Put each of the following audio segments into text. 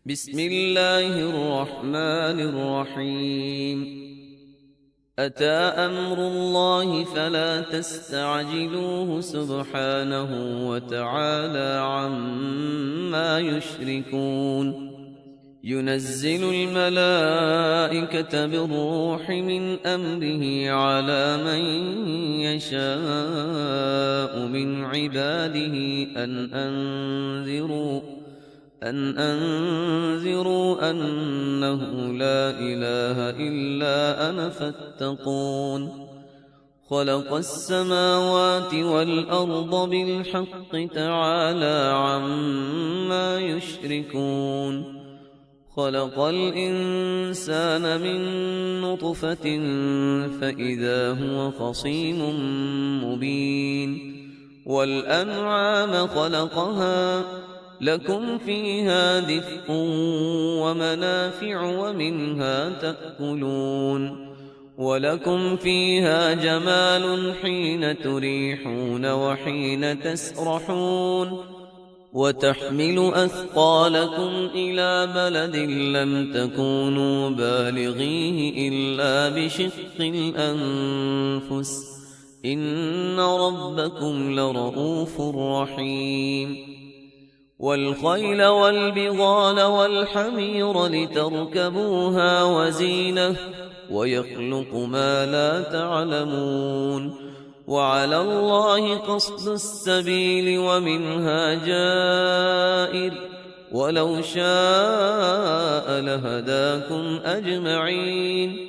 بسم الله الرحمن الرحيم. أتى أمر الله فلا تستعجلوه سبحانه وتعالى عما يشركون. ينزل الملائكة بالروح من أمره على من يشاء من عباده أن أنذروا أنه لا إله إلا أنا فاتقون. خلق السماوات والأرض بالحق تعالى عما يشركون. خلق الإنسان من نطفة فإذا هو خصيم مبين. والأنعام خلقها لكم فيها دفء ومنافع ومنها تأكلون. ولكم فيها جمال حين تريحون وحين تسرحون. وتحمل أثقالكم إلى بلد لم تكونوا بالغيه إلا بشق الأنفس إن ربكم لرؤوف رحيم. والخيل والبغال والحمير لتركبوها وزينة ويخلق ما لا تعلمون. وعلى الله قصد السبيل ومنها جائر ولو شاء لهداكم أجمعين.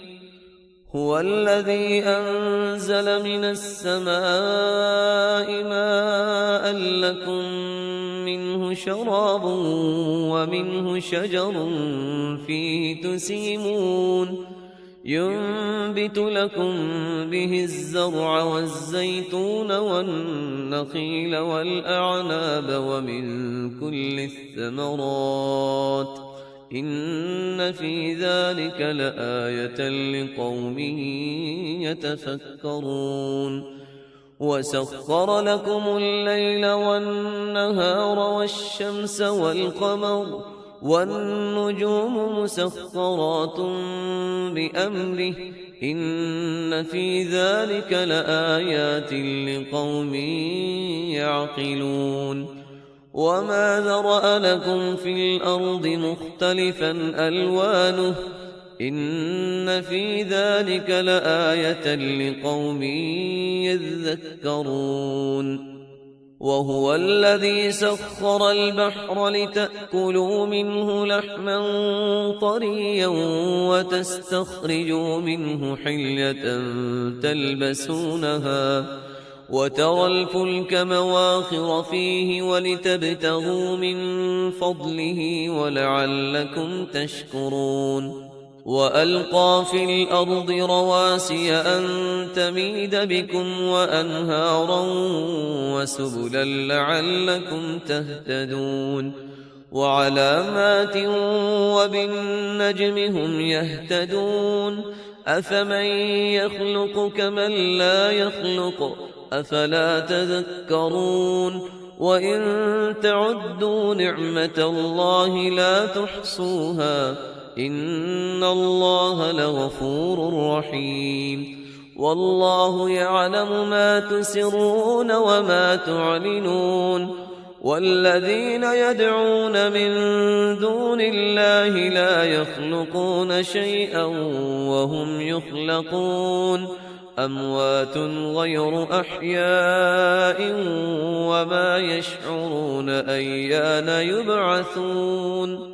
هو الذي أنزل من السماء ماء لكم منه شراب ومنه شجر فيه تسيمون. ينبت لكم به الزرع والزيتون والنخيل والأعناب ومن كل الثمرات إن في ذلك لآية لقوم يتفكرون. وسخر لكم الليل والنهار والشمس والقمر والنجوم مسخرات بأمره إن في ذلك لآيات لقوم يعقلون. وما ذرأ لكم في الأرض مختلفا ألوانه إن في ذلك لآية لقوم يذكرون. وهو الذي سخر البحر لتأكلوا منه لحما طريا وتستخرجوا منه حلية تلبسونها وترى الفلك مواخر فيه ولتبتغوا من فضله ولعلكم تشكرون. وألقى في الأرض رواسي أن تميد بكم وأنهارا وسبلا لعلكم تهتدون. وعلامات وبالنجم هم يهتدون. أفمن يخلق كمن لا يخلق أفلا تذكرون. وإن تعدوا نعمة الله لا تحصوها إن الله لغفور رحيم. والله يعلم ما تسرون وما تعلنون. والذين يدعون من دون الله لا يخلقون شيئا وهم يخلقون أموات غير أحياء وما يشعرون أيان يبعثون.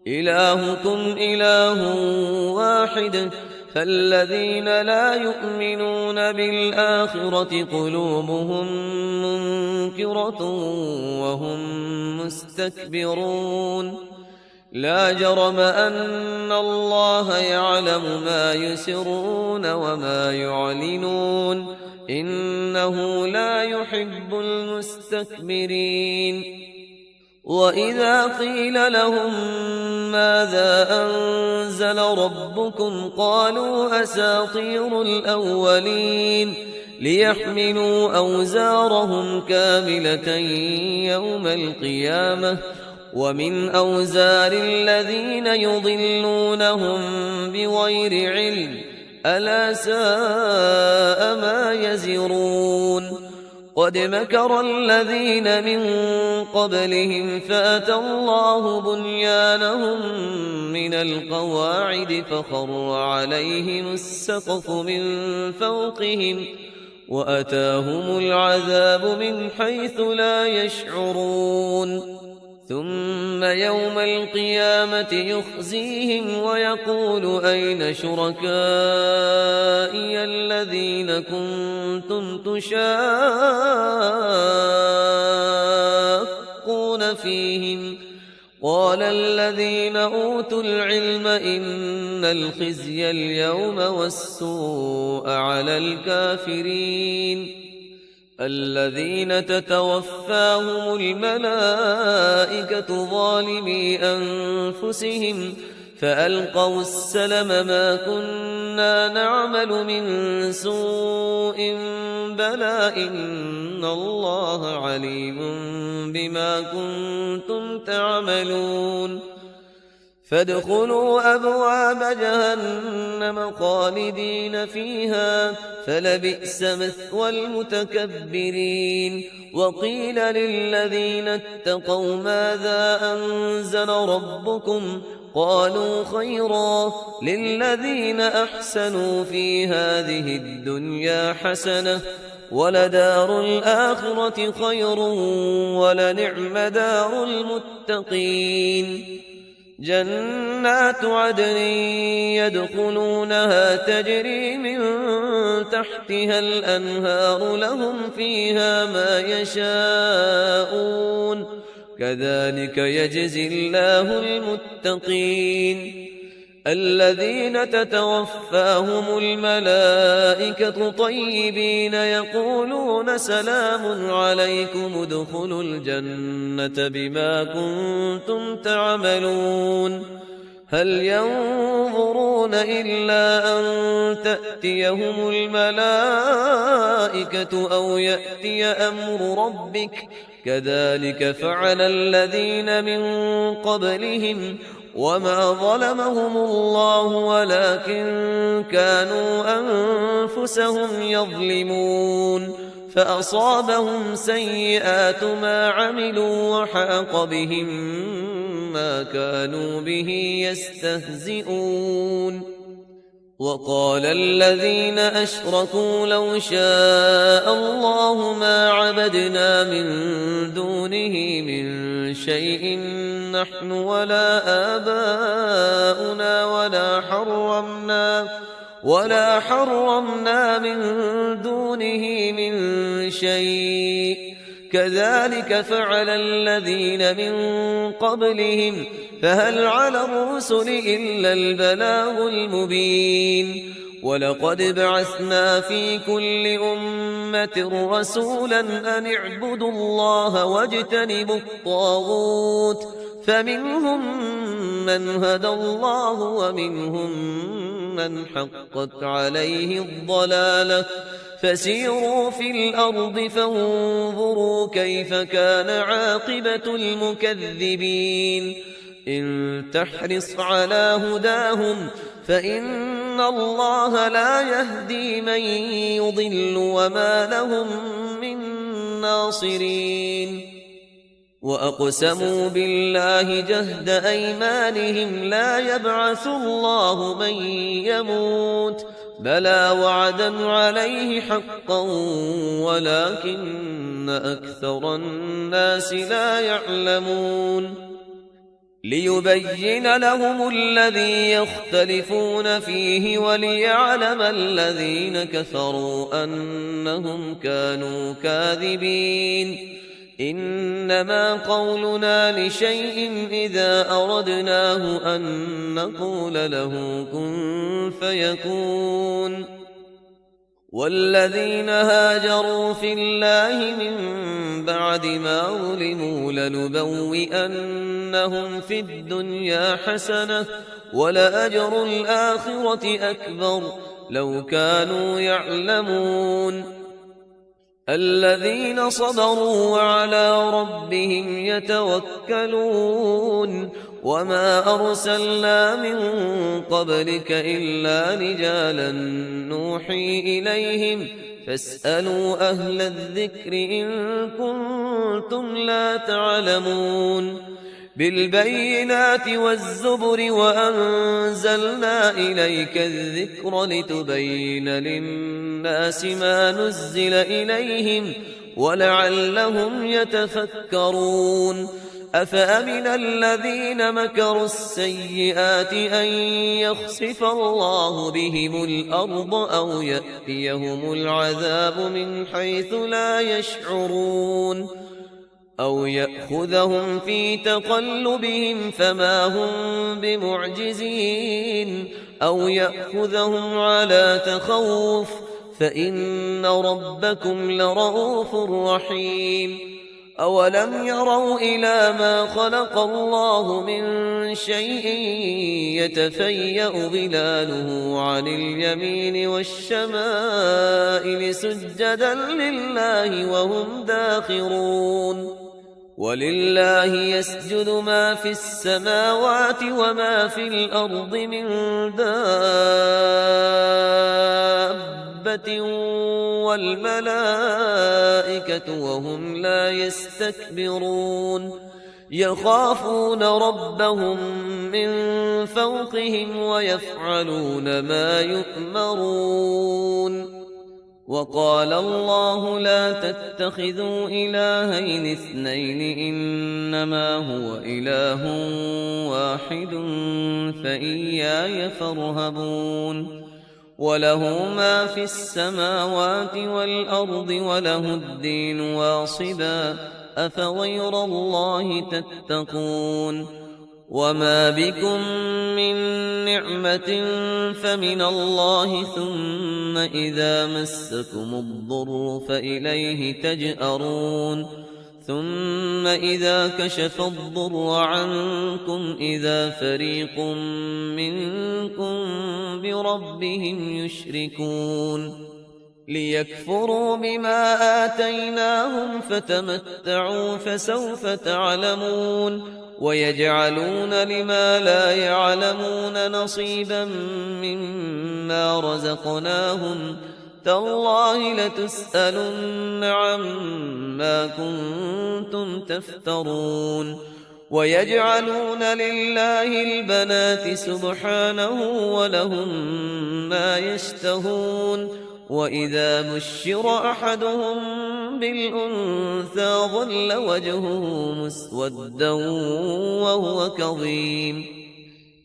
إلهكم إله واحد فالذين لا يؤمنون بالآخرة قلوبهم منكرة وهم مستكبرون. لا جرم أن الله يعلم ما يسرون وما يعلنون إنه لا يحب المستكبرين. وإذا قيل لهم ماذا أنزل ربكم قالوا أساطير الأولين ليحملوا أوزارهم كاملة يوم القيامة ومن أوزار الذين يضلونهم بغير علم ألا ساء ما يزرون قد مكر الذين من قبلهم فأتى الله بنيانهم من القواعد فخر عليهم السقف من فوقهم وأتاهم العذاب من حيث لا يشعرون ثم يوم القيامة يخزيهم ويقول أين شركائي الذين كنتم تشاقون فيهم قال الذين أوتوا العلم إن الخزي اليوم والسوء على الكافرين الذين تتوفاهم الملائكة ظالمي أنفسهم فألقوا السلم ما كنا نعمل من سوء بلى إن الله عليم بما كنتم تعملون فادخلوا أبواب جهنم خالدين فيها فلبئس مثوى المتكبرين وقيل للذين اتقوا ماذا أنزل ربكم قالوا خيرا للذين أحسنوا في هذه الدنيا حسنة ولدار الآخرة خير ولنعم دار المتقين جنات عدن يدخلونها تجري من تحتها الأنهار لهم فيها ما يشاءون كذلك يجزي الله المتقين الذين تتوفاهم الملائكة طيبين يقولون سلام عليكم ادخلوا الجنة بما كنتم تعملون هل ينظرون إلا أن تأتيهم الملائكة أو يأتي أمر ربك كذلك فعل الذين من قبلهم وما ظلمهم الله ولكن كانوا أنفسهم يظلمون فأصابهم سيئات ما عملوا وحاق بهم ما كانوا به يستهزئون وقال الذين أشركوا لو شاء الله ما عبدنا من دونه من شيء نحن ولا آباؤنا ولا حرمنا من دونه من شيء كذلك فعل الذين من قبلهم فهل على الرسل إلا البلاغ المبين ولقد بعثنا في كل أمة رسولا أن اعبدوا الله واجتنبوا الطاغوت فمنهم من هدى الله ومنهم من حقت عليه الضلالة فسيروا في الأرض فانظروا كيف كان عاقبة المكذبين إن تحرص على هداهم فإن الله لا يهدي من يضل وما لهم من ناصرين وأقسموا بالله جهد أيمانهم لا يبعث الله من يموت بلى وعدا عليه حقا ولكن أكثر الناس لا يعلمون ليبين لهم الذي يختلفون فيه وليعلم الذين كفروا أنهم كانوا كاذبين إنما قولنا لشيء إذا أردناه أن نقول له كن فيكون والذين هاجروا في الله من بعد ما ظلموا لنبوئنهم في الدنيا حسنة ولأجر الآخرة أكبر لو كانوا يعلمون الذين صبروا وعلى ربهم يتوكلون وما أرسلنا من قبلك إلا رجالا نوحي إليهم فاسألوا أهل الذكر إن كنتم لا تعلمون بالبينات والزبر وأنزلنا إليك الذكر لتبين للناس ما نزل إليهم ولعلهم يتفكرون أفأمن الذين مكروا السيئات أن يخسف الله بهم الأرض أو يأتيهم العذاب من حيث لا يشعرون أو يأخذهم في تقلبهم فما هم بمعجزين أو يأخذهم على تخوف فإن ربكم لرؤوف رحيم أولم يروا إلى ما خلق الله من شيء يتفيأ ظلاله عن اليمين والشمائل سجدا لله وهم داخرون ولله يسجد ما في السماوات وما في الأرض من دابة والملائكة وهم لا يستكبرون يخافون ربهم من فوقهم ويفعلون ما يؤمرون وقال الله لا تتخذوا إلهين اثنين إنما هو إله واحد فإياي فارهبون وله ما في السماوات والأرض وله الدين واصبا أفغير الله تتقون وما بكم من نعمة فمن الله ثم إذا مسكم الضر فإليه تجأرون ثم إذا كشف الضر عنكم إذا فريق منكم بربهم يشركون ليكفروا بما آتيناهم فتمتعوا فسوف تعلمون ويجعلون لما لا يعلمون نصيبا مما رزقناهم تالله لتسألن عما كنتم تفترون ويجعلون لله البنات سبحانه ولهم ما يشتهون وإذا بشر أحدهم بالأنثى ظل وجهه مسودا وهو كظيم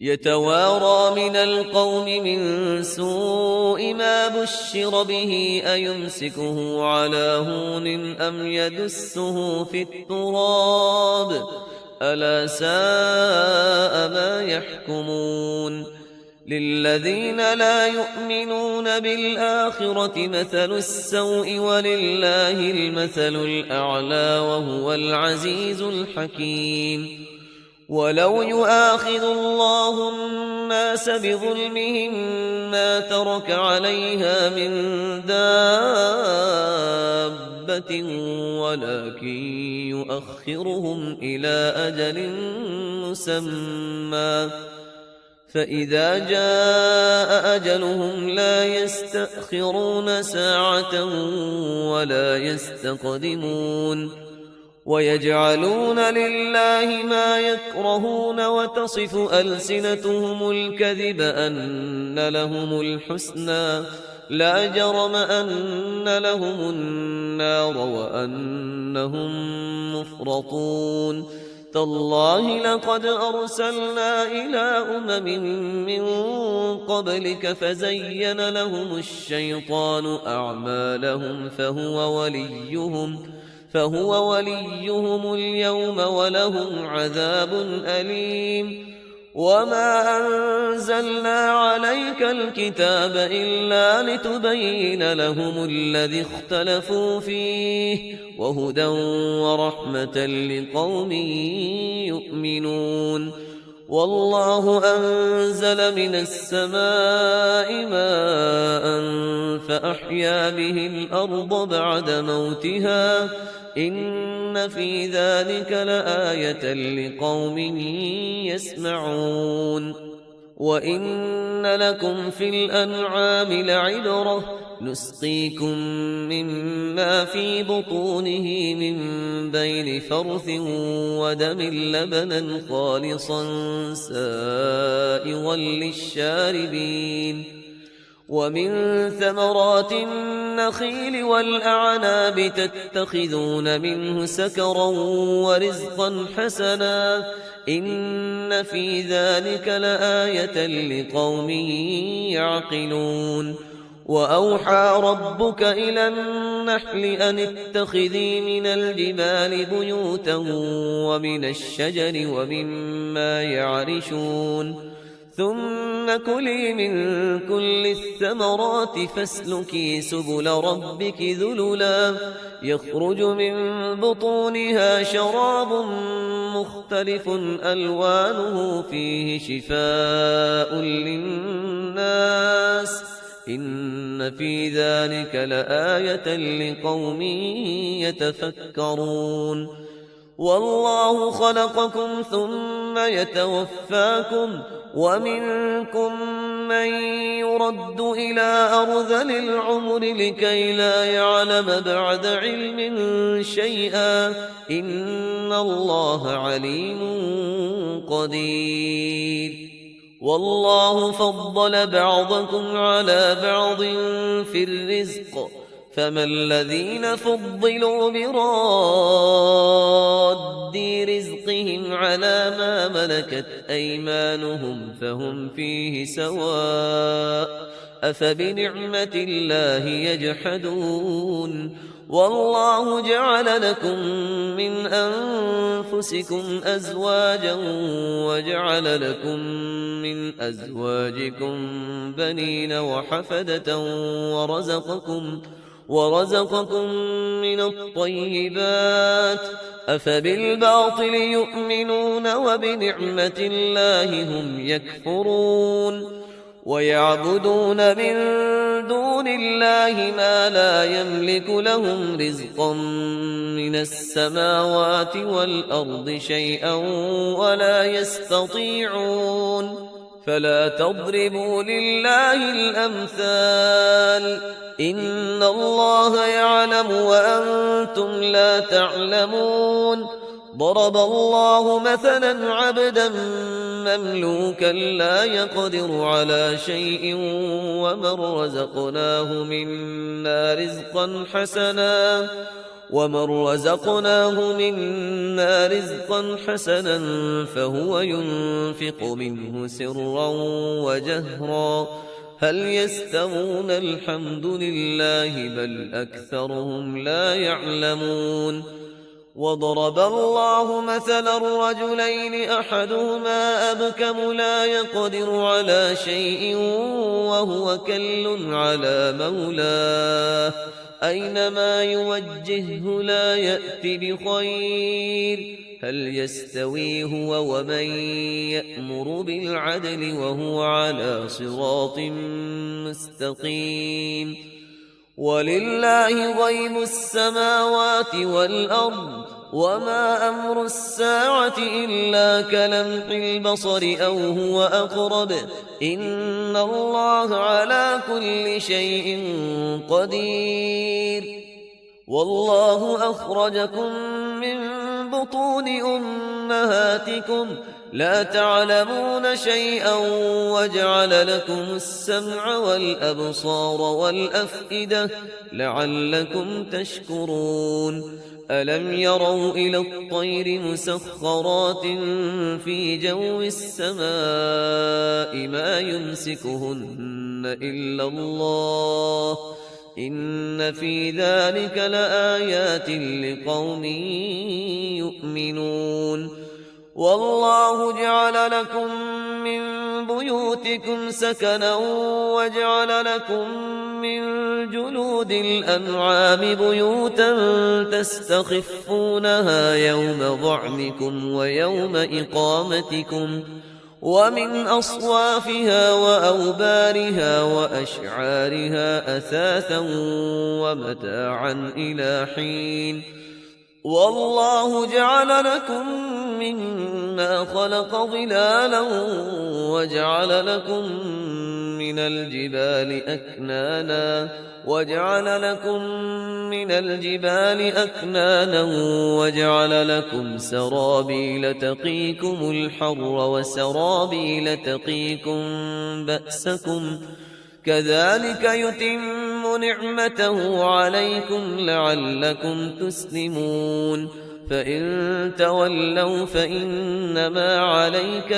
يتوارى من القوم من سوء ما بشر به أيمسكه على هون أم يدسه في التراب ألا ساء ما يحكمون للذين لا يؤمنون بالآخرة مثل السوء ولله المثل الأعلى وهو العزيز الحكيم ولو يؤاخذ الله الناس بظلمهم ما ترك عليها من دابة ولكن يؤخرهم إلى أجل مسمى فإذا جاء أجلهم لا يستأخرون ساعة ولا يستقدمون ويجعلون لله ما يكرهون وتصف ألسنتهم الكذب أن لهم الحسنى لا جرم أن لهم النار وأنهم مفرطون تالله لقد أرسلنا إلى من قبلك فزين لهم الشيطان أعمالهم فهو وليهم اليوم ولهم عذاب أليم وما أنزلنا عليك الكتاب إلا لتبين لهم الذي اختلفوا فيه وهدى ورحمة لقوم يؤمنون والله أنزل من السماء ماء فأحيا به الأرض بعد موتها إن في ذلك لآية لقوم يسمعون وإن لكم في الأنعام لعبرة نسقيكم مما في بطونه من بين فرث ودم لبنا خالصا سائغا للشاربين ومن ثمرات النخيل والأعناب تتخذون منه سكرا ورزقا حسنا إن في ذلك لآية لقوم يعقلون وأوحى ربك إلى النحل أن اتخذي من الجبال بيوتا ومن الشجر ومما يعرشون ثم كلي من كل الثمرات فاسلكي سبل ربك ذللا يخرج من بطونها شراب مختلف ألوانه فيه شفاء للناس إن في ذلك لآية لقوم يتفكرون والله خلقكم ثم يتوفاكم ومنكم من يرد إلى أرذل العمر لكي لا يعلم بعد علم شيئا إن الله عليم قدير والله فضل بعضكم على بعض في الرزق فما الذين فضلوا براد رزقهم على ما ملكت أيمانهم فهم فيه سواء أفبنعمة الله يجحدون والله جعل لكم من أنفسكم أزواجا وجعل لكم من أزواجكم بنين وحفدة ورزقكم من الطيبات أفبالباطل يؤمنون وبنعمة الله هم يكفرون ويعبدون من دون الله ما لا يملك لهم رزقا من السماوات والأرض شيئا ولا يستطيعون فلا تضربوا لله الأمثال إن الله يعلم وأنتم لا تعلمون ضرب الله مثلا عبدا مملوكا لا يقدر على شيء ومن رزقناه منا رزقا حسنا فهو ينفق منه سرا وجهرا هل يستوون الحمد لله بل أكثرهم لا يعلمون وضرب الله مثلا رجلين أحدهما أبكم لا يقدر على شيء وهو كل على مولاه أينما يوجهه لا يأت بخير هل يستوي هو ومن يأمر بالعدل وهو على صراط مستقيم ولله غيب السماوات والأرض وما أمر الساعة إلا كلمح البصر أو هو أقرب إن الله على كل شيء قدير والله أخرجكم من بطون أمهاتكم لا تعلمون شيئا وجعل لكم السمع والأبصار والأفئدة لعلكم تشكرون ألم يروا إلى الطير مسخرات في جو السماء ما يمسكهن إلا الله إن في ذلك لآيات لقوم يؤمنون والله جعل لكم من بيوتكم سكنا وجعل لكم من جلود الأنعام بيوتا تستخفونها يوم ظعنكم ويوم إقامتكم ومن أصوافها وأوبارها وأشعارها أثاثا ومتاعا إلى حين. والله جعل لكم مما خلق ظلالا وجعل لكم من الجبال أكنانا وجعل لكم سرابيل تقيكم الحر وسرابيل تقيكم بأسكم كذلك يتم نعمته عليكم لعلكم تسلمون. فإن تولوا فإنما عليك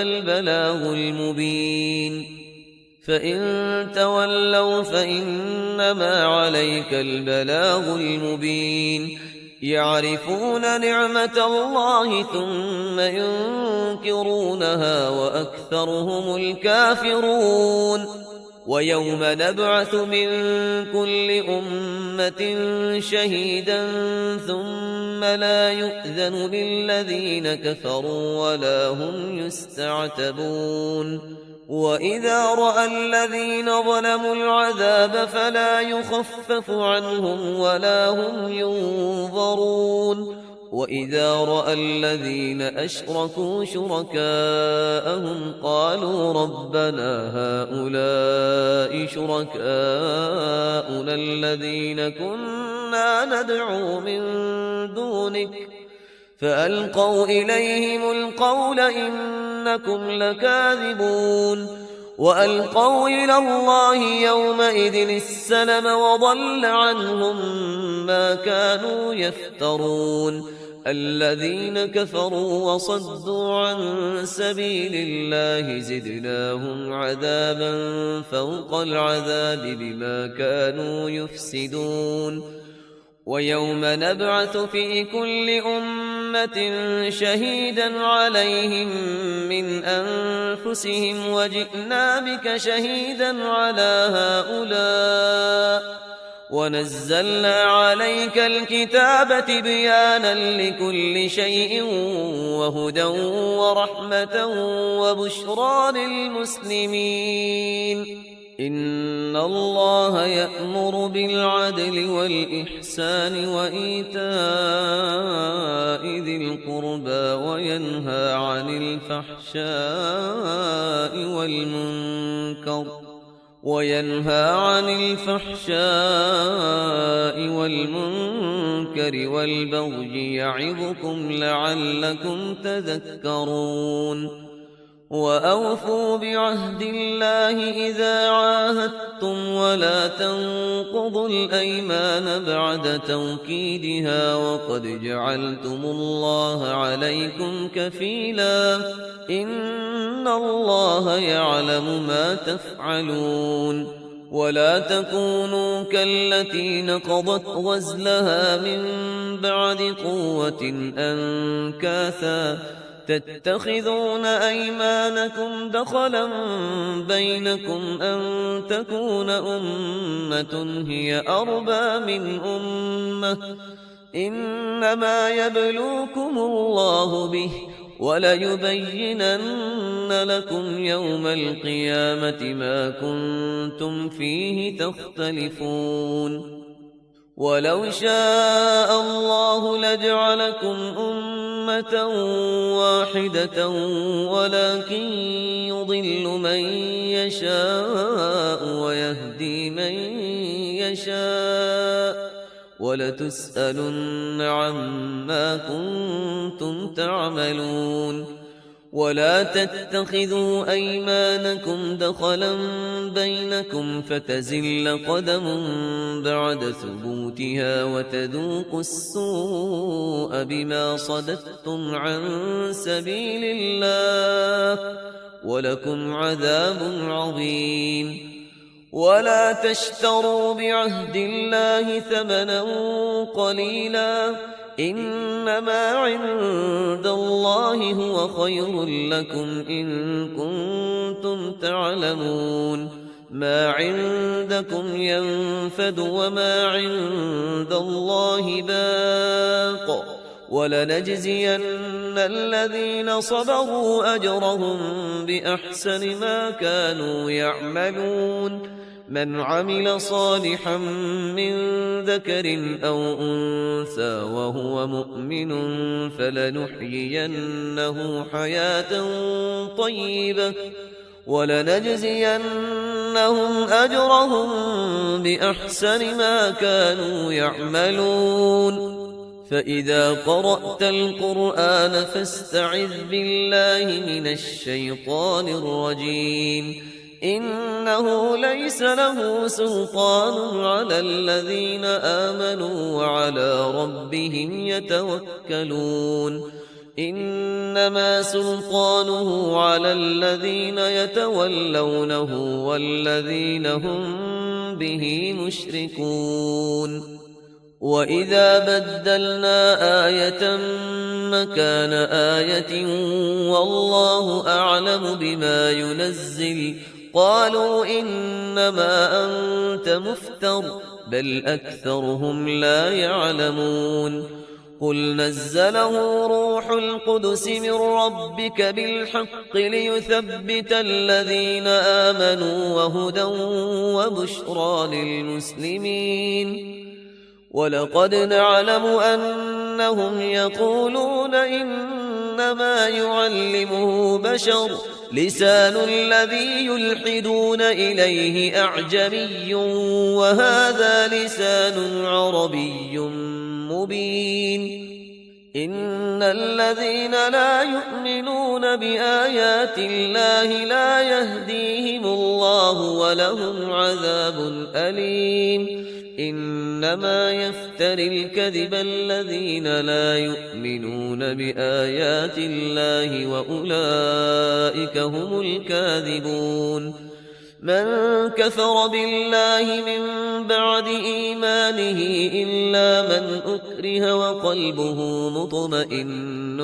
البلاغ المبين. يعرفون نعمة الله ثم ينكرونها وأكثرهم الكافرون. ويوم نبعث من كل أمة شهيدا ثم لا يؤذن للذين كفروا ولا هم يستعتبون. وإذا رأى الذين ظلموا العذاب فلا يخفف عنهم ولا هم ينظرون. وإذا رأى الذين أشركوا شركاءهم قالوا ربنا هؤلاء شركاؤنا الذين كنا ندعو من دونك فألقوا إليهم القول إنكم لكاذبون. وألقوا إلى الله يومئذ السلم وضل عنهم ما كانوا يفترون. الذين كفروا وصدوا عن سبيل الله زدناهم عذابا فوق العذاب بما كانوا يفسدون. ويوم نبعث في كل أمة شهيدا عليهم من أنفسهم وجئنا بك شهيدا على هؤلاء ونزلنا عليك الكتاب تبيانا لكل شيء وهدى ورحمة وبشرى للمسلمين. إن الله يأمر بالعدل والإحسان وإيتاء ذي القربى وينهى عن الفحشاء والمنكر والبغي يعظكم لعلكم تذكرون. وأوفوا بعهد الله إذا عاهدتم ولا تنقضوا الأيمان بعد توكيدها وقد جعلتم الله عليكم كفيلا إن الله يعلم ما تفعلون. ولا تكونوا كالتي نقضت غزلها من بعد قوة أنكاثا تتخذون أيمانكم دخلا بينكم أن تكون أمة هي أربى من أمة إنما يبلوكم الله به وليبينن لكم يوم القيامة ما كنتم فيه تختلفون. ولو شاء الله لجعلكم أمة واحدة ولكن يضل من يشاء ويهدي من يشاء ولتسألن عما كنتم تعملون. ولا تتخذوا أيمانكم دخلا بينكم فتزل قدم بعد ثبوتها وتذوقوا السوء بما صددتم عن سبيل الله ولكم عذاب عظيم. ولا تشتروا بعهد الله ثمنا قليلا إنما عند الله هو خير لكم إن كنتم تعلمون. ما عندكم ينفد وما عند الله باق ولنجزين الذين صبروا أجرهم بأحسن ما كانوا يعملون من عمل صالحا من ذكر أو أنثى وهو مؤمن فلنحيينه حياة طيبة ولنجزينهم أجرهم بأحسن ما كانوا يعملون فإذا قرأت القرآن فاستعذ بالله من الشيطان الرجيم إنه ليس له سلطان على الذين آمنوا وعلى ربهم يتوكلون إنما سلطانه على الذين يتولونه والذين هم به مشركون وإذا بدلنا آية مكان آية والله أعلم بما ينزل قالوا إنما أنت مفتر بل أكثرهم لا يعلمون قل نزله روح القدس من ربك بالحق ليثبت الذين آمنوا وهدى وبشرى للمسلمين ولقد نعلم أنهم يقولون إنما يعلمه بشر لسان الذي يلحدون إليه أعجمي وهذا لسان عربي مبين إن الذين لا يؤمنون بآيات الله لا يهديهم الله ولهم عذاب أليم إنما يفتري الكذب الذين لا يؤمنون بآيات الله وأولئك هم الكاذبون من كفر بالله من بعد إيمانه إلا من أكره وقلبه مطمئن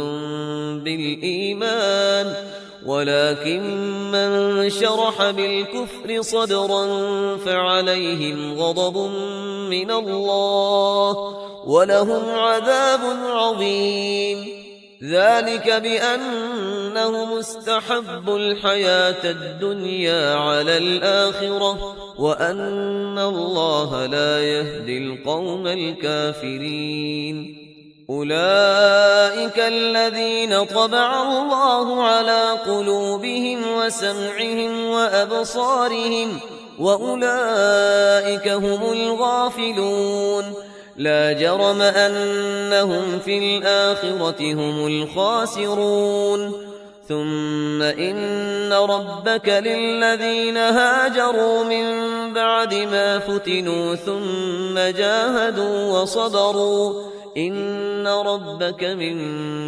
بالإيمان ولكن من شرح بالكفر صدرا فعليهم غضب من الله ولهم عذاب عظيم ذلك بأنهم استحبوا الحياة الدنيا على الآخرة وأن الله لا يهدي القوم الكافرين أولئك الذين طبع الله على قلوبهم وسمعهم وأبصارهم وأولئك هم الغافلون لا جرم أنهم في الآخرة هم الخاسرون ثم إن ربك للذين هاجروا من بعد ما فتنوا ثم جاهدوا وصبروا إن ربك من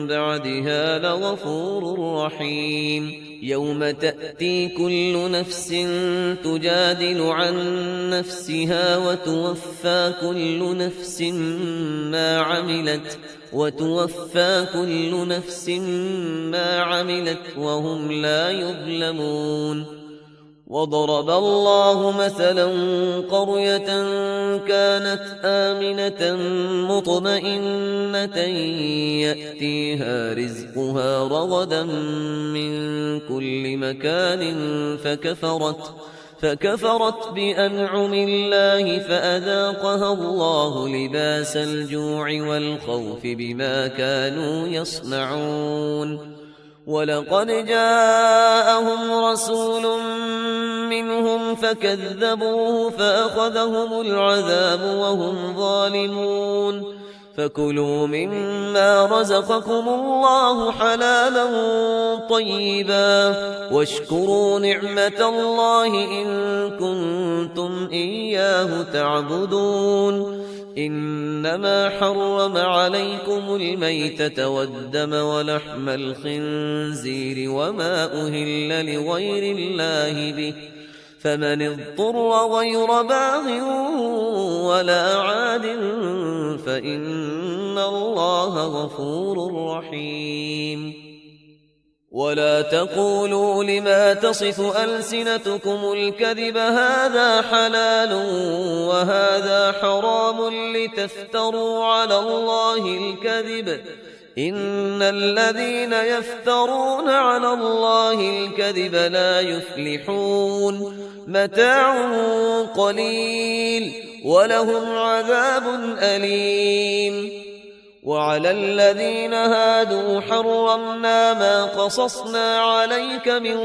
بعدها لغفور رحيم يوم تأتي كل نفس تجادل عن نفسها وتوفى كل نفس ما عملت وهم لا يظلمون وضرب الله مثلا قرية كانت آمنة مطمئنة يأتيها رزقها رغدا من كل مكان فكفرت بأنعم الله فأذاقها الله لباس الجوع والخوف بما كانوا يصنعون ولقد جاءهم رسول منهم فكذبوه فأخذهم العذاب وهم ظالمون فكلوا مما رزقكم الله حلالا طيبا واشكروا نعمة الله إن كنتم إياه تعبدون إنما حرم عليكم الميتة والدم ولحم الخنزير وما أهل لغير الله به فمن اضطر غير باغ ولا عاد فإن الله غفور رحيم ولا تقولوا لما تصف ألسنتكم الكذب هذا حلال وهذا حرام لتفتروا على الله الكذب إن الذين يفترون على الله الكذب لا يفلحون متاع قليل ولهم عذاب أليم وعلى الذين هادوا حرمنا ما قصصنا عليك من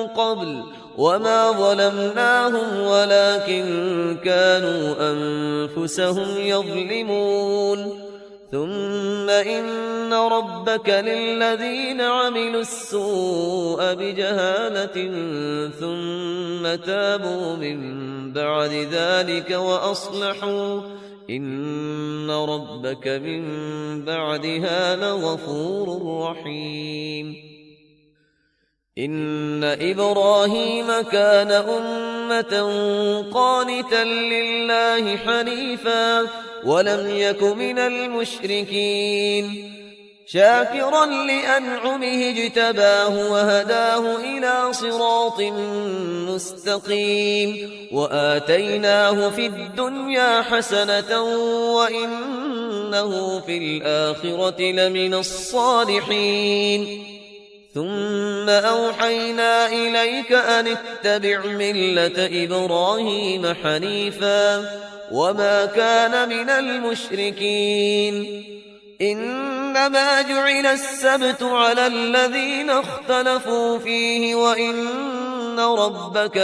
قبل وما ظلمناهم ولكن كانوا أنفسهم يظلمون ثم إن ربك للذين عملوا السوء بجهالة ثم تابوا من بعد ذلك وأصلحوا إن ربك من بعدها لغفور رحيم إن إبراهيم كان أمة قانتا لله حنيفا ولم يك من المشركين شاكرا لأنعمه اجتباه وهداه إلى صراط مستقيم وآتيناه في الدنيا حسنة وإنه في الآخرة لمن الصالحين ثم أوحينا إليك أن اتبع ملة إبراهيم حنيفا وما كان من المشركين إنما جعل السبت على الذين اختلفوا فيه وإن ربك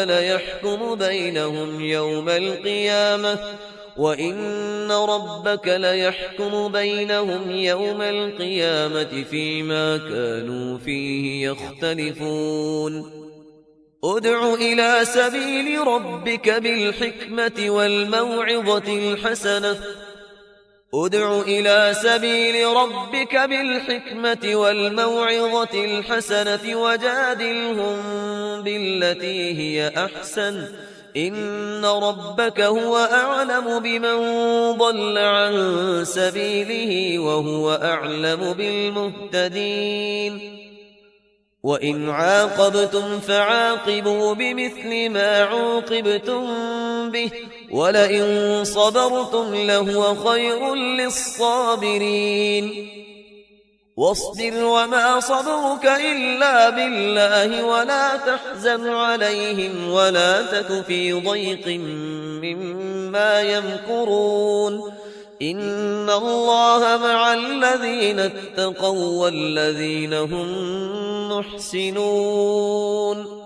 ليحكم بينهم يوم القيامة فيما كانوا فيه يختلفون ادع إلى سبيل ربك بالحكمة والموعظة الحسنة وجادلهم بالتي هي أحسن إن ربك هو أعلم بمن ضل عن سبيله وهو أعلم بالمهتدين وإن عاقبتم فعاقبوا بمثل ما عوقبتم به ولئن صبرتم لهو خير للصابرين واصبر وما صبرك إلا بالله ولا تحزن عليهم ولا تك في ضيق مما يمكرون إن الله مع الذين اتقوا والذين هم محسنون